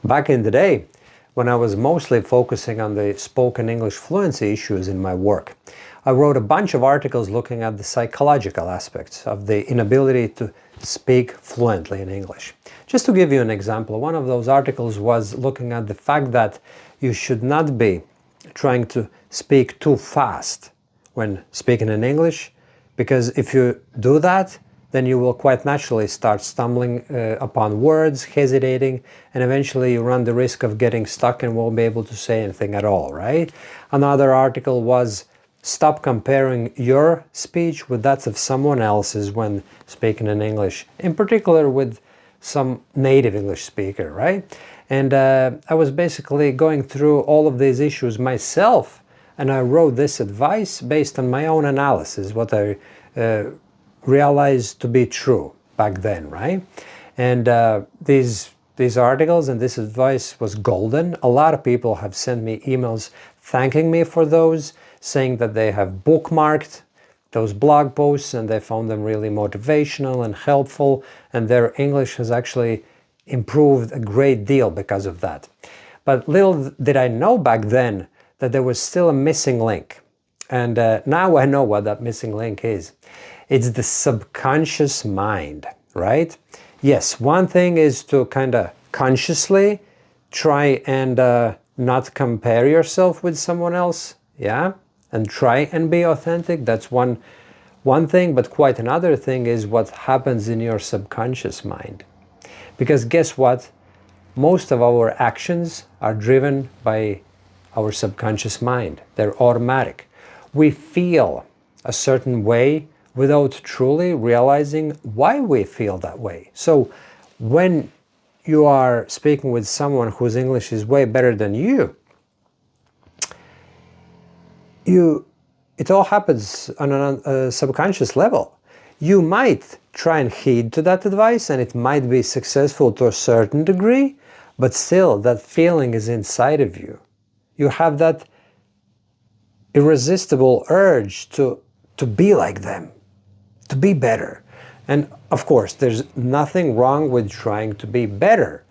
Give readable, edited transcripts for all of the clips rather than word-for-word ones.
Back in the day, when I was mostly focusing on the spoken English fluency issues in my work, I wrote a bunch of articles looking at the psychological aspects of the inability to speak fluently in English. Just to give you an example, one of those articles was looking at the fact that you should not be trying to speak too fast when speaking in English, because if you do that, then you will quite naturally start stumbling upon words, hesitating, and eventually you run the risk of getting stuck and won't be able to say anything at all, right? Another article was stop comparing your speech with that of someone else's when speaking in English, in particular with some native English speaker, right? And I was basically going through all of these issues myself, and I wrote this advice based on my own analysis, what I realized to be true back then, right? And these articles and this advice was golden. A lot of people have sent me emails thanking me for those, saying that they have bookmarked those blog posts and they found them really motivational and helpful, and their English has actually improved a great deal because of that. But little did I know back then that there was still a missing link. And now I know what that missing link is. It's the subconscious mind, right? Yes, one thing is to kind of consciously try and not compare yourself with someone else, yeah? And try and be authentic. That's one thing, but quite another thing is what happens in your subconscious mind. Because guess what? Most of our actions are driven by our subconscious mind. They're automatic. We feel a certain way without truly realizing why we feel that way. So when you are speaking with someone whose English is way better than you, it all happens on a subconscious level. You might try and heed to that advice and it might be successful to a certain degree, but still that feeling is inside of you. You have that irresistible urge to be like them, to be better. And of course, there's nothing wrong with trying to be better.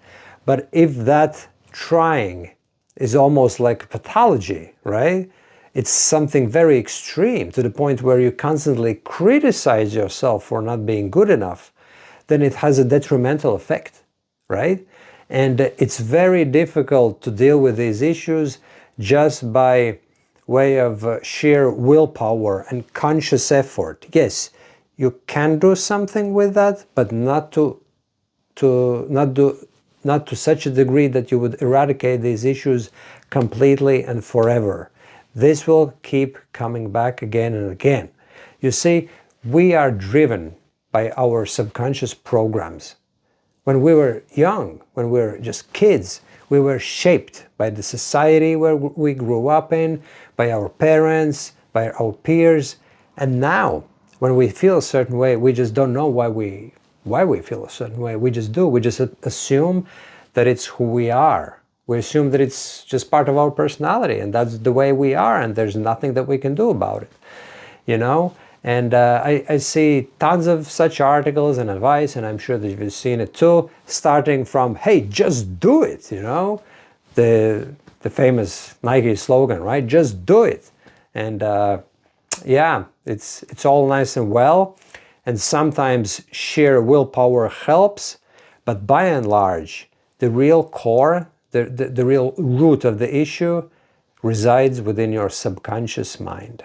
But if that trying is almost like pathology, right? It's something very extreme to the point where you constantly criticize yourself for not being good enough, then it has a detrimental effect, right? And it's very difficult to deal with these issues just by way of sheer willpower and conscious effort. Yes, you can do something with that, but not to such a degree that you would eradicate these issues completely and forever. This will keep coming back again and again. You see, we are driven by our subconscious programs. When we were young, when we were just kids, we were shaped by the society where we grew up in, by our parents, by our peers. And now, when we feel a certain way, we just don't know why we feel a certain way. We just do. We just assume that it's who we are. We assume that it's just part of our personality and that's the way we are and there's nothing that we can do about it, you know? And I see tons of such articles and advice, and I'm sure that you've seen it too, starting from, hey, just do it, you know? The famous Nike slogan, right? Just do it. And yeah, it's all nice and well. And sometimes sheer willpower helps, but by and large, the real core, the real root of the issue resides within your subconscious mind.